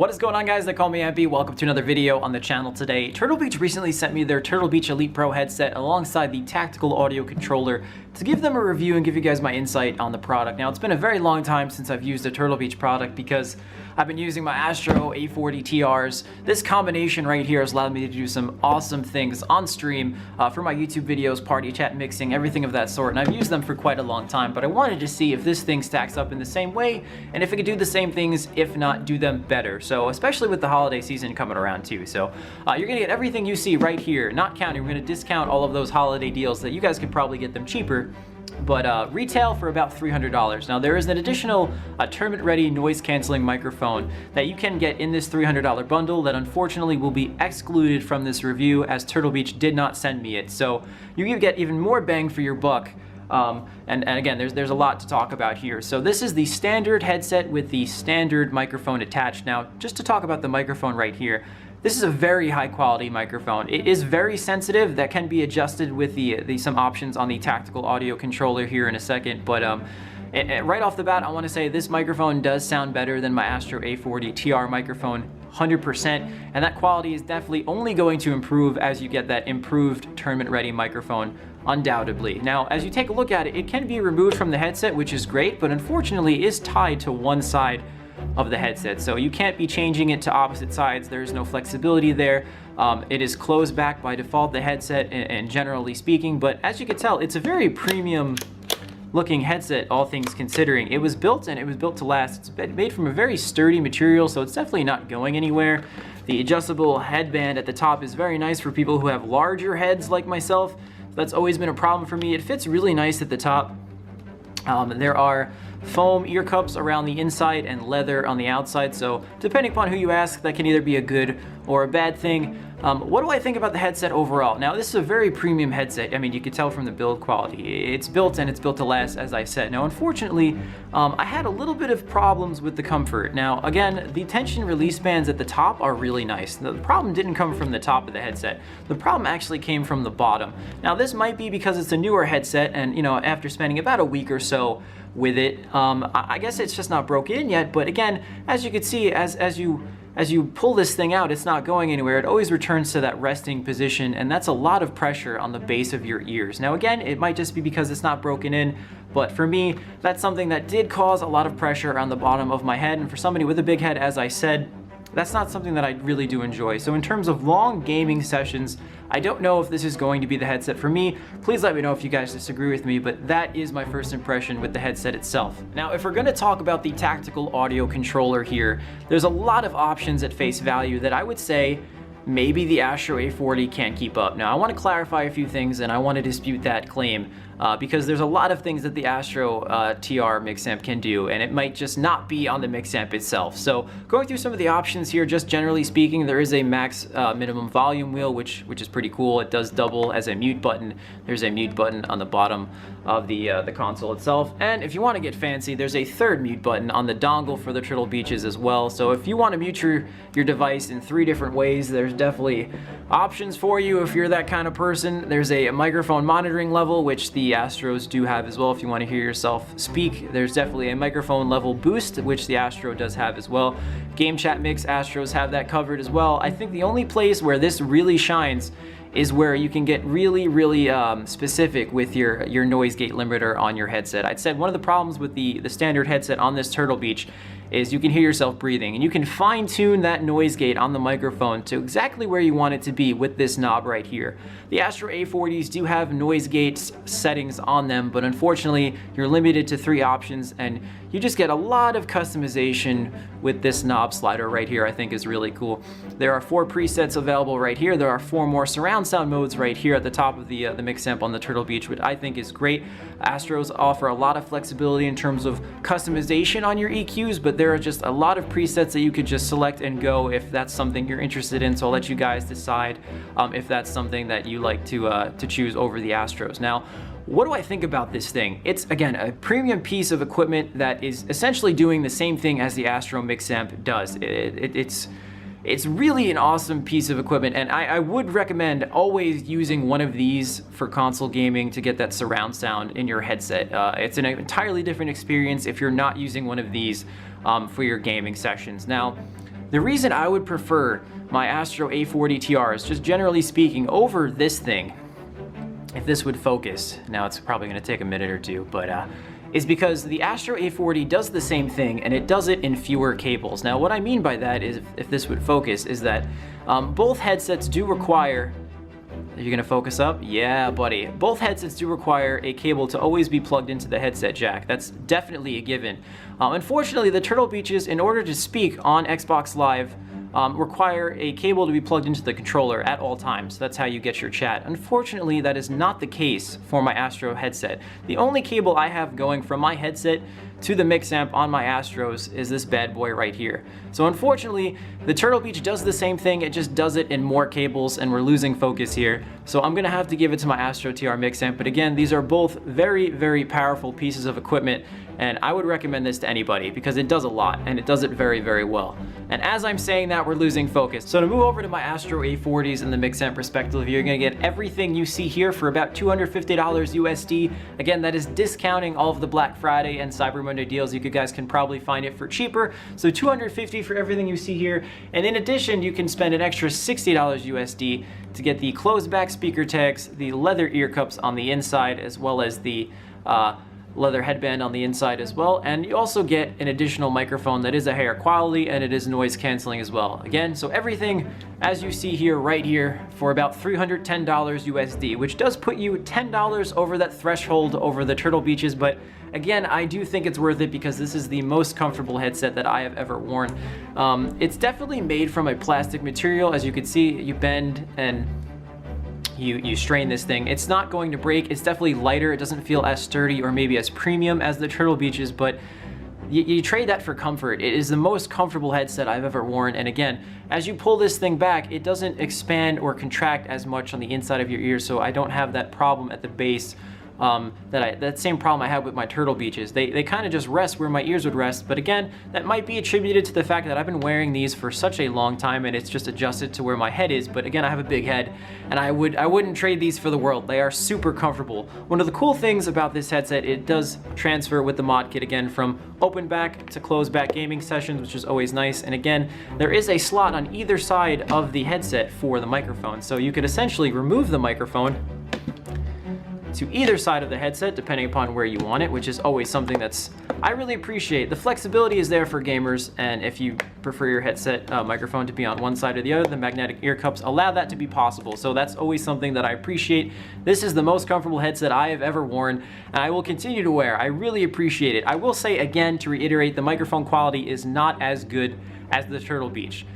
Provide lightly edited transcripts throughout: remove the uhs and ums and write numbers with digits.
What is going on, guys? They call me Ampy. Welcome to another video on the channel today. Turtle Beach recently sent me their Turtle Beach Elite Pro headset alongside the tactical audio controller to give them a review and give you guys my insight on the product. Now, it's been a very long time since I've used a Turtle Beach product because I've been using my Astro A40 TRs. This combination right here has allowed me to do some awesome things on stream for my YouTube videos, party chat, mixing, everything of that sort, and I've used them for quite a long time, but I wanted to see if this thing stacks up in the same way and if it could do the same things, if not do them better. So especially with the holiday season coming around too. So you're gonna get everything you see right here, not counting, we're gonna discount all of those holiday deals that you guys could probably get them cheaper, but retail for about $300. Now, there is an additional tournament-ready noise-canceling microphone that you can get in this $300 bundle that unfortunately will be excluded from this review as Turtle Beach did not send me it. So you get even more bang for your buck. And again, there's a lot to talk about here. So this is the standard headset with the standard microphone attached. Now, just to talk about the microphone right here, this is a very high quality microphone. It is very sensitive. That can be adjusted with some options on the tactical audio controller here in a second. But right off the bat, I want to say this microphone does sound better than my Astro A40 TR microphone, 100%. And that quality is definitely only going to improve as you get that improved tournament ready microphone, undoubtedly. Now, as you take a look at it, it can be removed from the headset, which is great, but unfortunately is tied to one side of the headset, so you can't be changing it to opposite sides. There's no flexibility there. It is closed back by default, the headset, and generally speaking, but as you can tell, it's a very premium looking headset, all things considering. It was built to last. It's made from a very sturdy material, so it's definitely not going anywhere. The adjustable headband at the top is very nice for people who have larger heads like myself. That's always been a problem for me. It fits really nice at the top. There are foam ear cups around the inside and leather on the outside, so depending upon who you ask, that can either be a good or a bad thing. What do I think about the headset overall? Now, this is a very premium headset. I mean, you can tell from the build quality. It's built to last, as I said. Now, unfortunately, I had a little bit of problems with the comfort. Now, again, the tension release bands at the top are really nice. The problem didn't come from the top of the headset. The problem actually came from the bottom. Now, this might be because it's a newer headset, and you know, after spending about a week or so with it, I guess it's just not broken in yet. But again, as you can see, as you pull this thing out, it's not going anywhere. It always returns to that resting position, and that's a lot of pressure on the base of your ears. Now, again, it might just be because it's not broken in, but for me, that's something that did cause a lot of pressure on the bottom of my head, and for somebody with a big head, as I said, that's not something that I really do enjoy. So in terms of long gaming sessions, I don't know if this is going to be the headset for me. Please let me know if you guys disagree with me, but that is my first impression with the headset itself. Now, if we're gonna talk about the tactical audio controller here, there's a lot of options at face value that I would say maybe the Astro A40 can't keep up. Now, I want to clarify a few things, and I want to dispute that claim because there's a lot of things that the Astro TR mix amp can do, and it might just not be on the mix amp itself. So going through some of the options here, just generally speaking, there is a max minimum volume wheel, which is pretty cool. It does double as a mute button. There's a mute button on the bottom of the console itself, and if you want to get fancy, there's a third mute button on the dongle for the Turtle Beaches as well. So if you want to mute your device in 3 different ways, there's definitely options for you if you're that kind of person. There's a microphone monitoring level, which the Astros do have as well if you want to hear yourself speak. There's definitely a microphone level boost, which the Astro does have as well. Game chat mix, Astros have that covered as well. I think the only place where this really shines is where you can get really specific with your noise gate limiter on your headset. I'd said one of the problems with the standard headset on this Turtle Beach is you can hear yourself breathing, and you can fine tune that noise gate on the microphone to exactly where you want it to be with this knob right here. The Astro A40s do have noise gate settings on them, but unfortunately you're limited to 3 options, and you just get a lot of customization with this knob slider right here. I think is really cool. There are 4 presets available right here. There are 4 more surround sound modes right here at the top of the mix amp on the Turtle Beach, which I think is great. Astros offer a lot of flexibility in terms of customization on your EQs, but there are just a lot of presets that you could just select and go if that's something you're interested in. So I'll let you guys decide if that's something that you like to choose over the Astros. Now, what do I think about this thing? It's, again, a premium piece of equipment that is essentially doing the same thing as the Astro mix amp does. It's really an awesome piece of equipment, and I would recommend always using one of these for console gaming to get that surround sound in your headset. It's an entirely different experience if you're not using one of these for your gaming sessions. Now, The reason I would prefer my Astro A40 TRs, just generally speaking, over this thing, if this would focus, now it's probably going to take a minute or two, but is because the Astro A40 does the same thing, and it does it in fewer cables. Now what I mean by that is, if this would focus, is that both headsets do require, are you gonna focus up? Yeah, buddy. Both headsets do require a cable to always be plugged into the headset jack. That's definitely a given. Unfortunately, the Turtle Beaches, in order to speak on Xbox Live, require a cable to be plugged into the controller at all times. That's how you get your chat. Unfortunately, that is not the case for my Astro headset. The only cable I have going from my headset to the mix amp on my Astros is this bad boy right here. So unfortunately, the Turtle Beach does the same thing, it just does it in more cables, and we're losing focus here. So I'm gonna have to give it to my Astro TR mix amp, but again, these are both very, very powerful pieces of equipment, and I would recommend this to anybody because it does a lot, and it does it very, very well. And as I'm saying that, we're losing focus. So to move over to my Astro A40s and the mix amp respectively, you're gonna get everything you see here for about $250 USD. Again, that is discounting all of the Black Friday and Cyber Monday deals. You guys can probably find it for cheaper. So $250 for everything you see here. And in addition, you can spend an extra $60 USD to get the closed back speaker tags, the leather ear cups on the inside, as well as the leather headband on the inside as well, and you also get an additional microphone that is a higher quality and it is noise canceling as well. Again, so everything as you see here, right here, for about $310 USD, which does put you $10 over that threshold over the Turtle Beaches, but again, I do think it's worth it because this is the most comfortable headset that I have ever worn. It's definitely made from a plastic material. As you can see, you bend and you strain this thing. It's not going to break. It's definitely lighter. It doesn't feel as sturdy or maybe as premium as the Turtle Beaches, but you trade that for comfort. It is the most comfortable headset I've ever worn. And again, as you pull this thing back, it doesn't expand or contract as much on the inside of your ear, so I don't have that problem at the base. That same problem I had with my Turtle Beaches. They kind of just rest where my ears would rest, but again, that might be attributed to the fact that I've been wearing these for such a long time and it's just adjusted to where my head is. But again, I have a big head and I wouldn't trade these for the world. They are super comfortable. One of the cool things about this headset, it does transfer with the mod kit again from open back to closed back gaming sessions, which is always nice. And again, there is a slot on either side of the headset for the microphone. So you could essentially remove the microphone to either side of the headset, depending upon where you want it, which is always something that's I really appreciate. The flexibility is there for gamers, and if you prefer your headset microphone to be on one side or the other, the magnetic ear cups allow that to be possible. So that's always something that I appreciate. This is the most comfortable headset I have ever worn, and I will continue to wear. I really appreciate it. I will say again, to reiterate, the microphone quality is not as good as the Turtle Beach.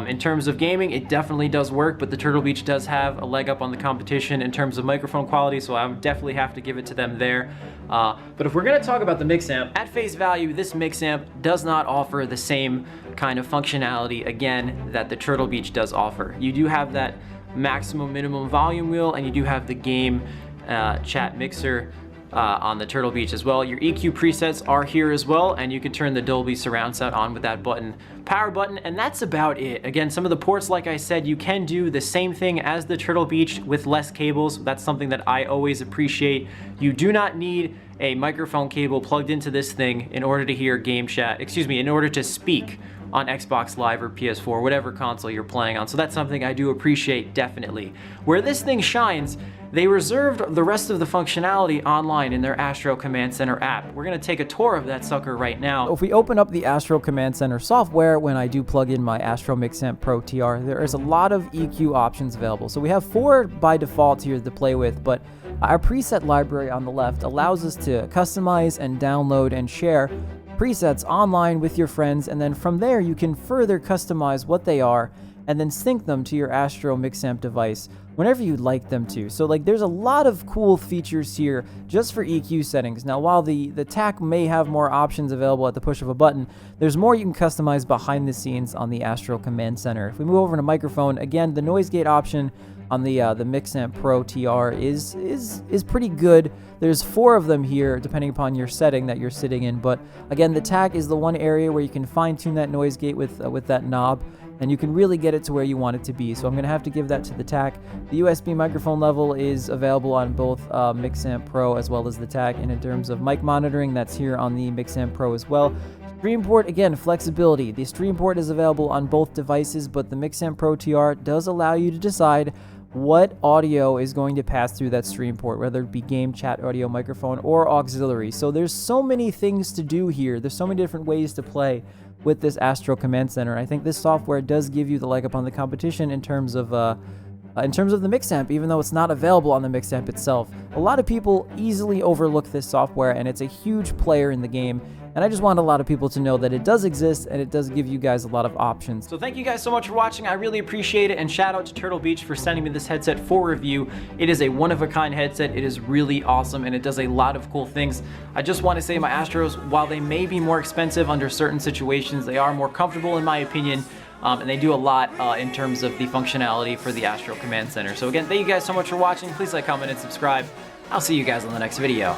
In terms of gaming, it definitely does work, but the Turtle Beach does have a leg up on the competition in terms of microphone quality, so I would definitely have to give it to them there. But if we're going to talk about the mix amp, at face value, this mix amp does not offer the same kind of functionality, again, that the Turtle Beach does offer. You do have that maximum minimum volume wheel, and you do have the game chat mixer on the Turtle Beach as well. Your EQ presets are here as well, and you can turn the Dolby surround sound on with that button, power button, and that's about it. Again, some of the ports, like I said, you can do the same thing as the Turtle Beach with less cables. That's something that I always appreciate. You do not need a microphone cable plugged into this thing in order to hear game chat, in order to speak on Xbox Live or PS4, whatever console you're playing on. So that's something I do appreciate, definitely. Where this thing shines, they reserved the rest of the functionality online in their Astro Command Center app. We're gonna take a tour of that sucker right now. If we open up the Astro Command Center software, when I do plug in my Astro Mixamp Pro TR, there is a lot of EQ options available. So we have 4 by default here to play with, but our preset library on the left allows us to customize and download and share presets online with your friends, and then from there you can further customize what they are and then sync them to your Astro Mixamp device whenever you'd like them to. So like, there's a lot of cool features here just for EQ settings. Now, while the TAC may have more options available at the push of a button, there's more you can customize behind the scenes on the Astro Command Center. If we move over to microphone, again, the noise gate option on the Mixamp Pro TR is pretty good. There's 4 of them here, depending upon your setting that you're sitting in. But again, the TAC is the one area where you can fine-tune that noise gate with that knob. and you can really get it to where you want it to be. So I'm going to have to give that to the TAC. The USB microphone level is available on both Mixamp Pro as well as the TAC, and in terms of mic monitoring, that's here on the Mixamp Pro as well. Stream port, again, flexibility. The stream port is available on both devices, but the Mixamp Pro TR does allow you to decide what audio is going to pass through that stream port, whether it be game, chat, audio, microphone, or auxiliary. So there's so many things to do here. There's so many different ways to play with this Astro Command Center. I think this software does give you the leg up on the competition in terms of the Mixamp, even though it's not available on the Mixamp itself. A lot of people easily overlook this software, and it's a huge player in the game. And I just want a lot of people to know that it does exist, and it does give you guys a lot of options. So thank you guys so much for watching. I really appreciate it, and shout out to Turtle Beach for sending me this headset for review. It is a one-of-a-kind headset. It is really awesome, and it does a lot of cool things. I just want to say my Astros, while they may be more expensive under certain situations, they are more comfortable in my opinion, and they do a lot in terms of the functionality for the Astro Command Center. So again, thank you guys so much for watching. Please like, comment, and subscribe. I'll see you guys on the next video.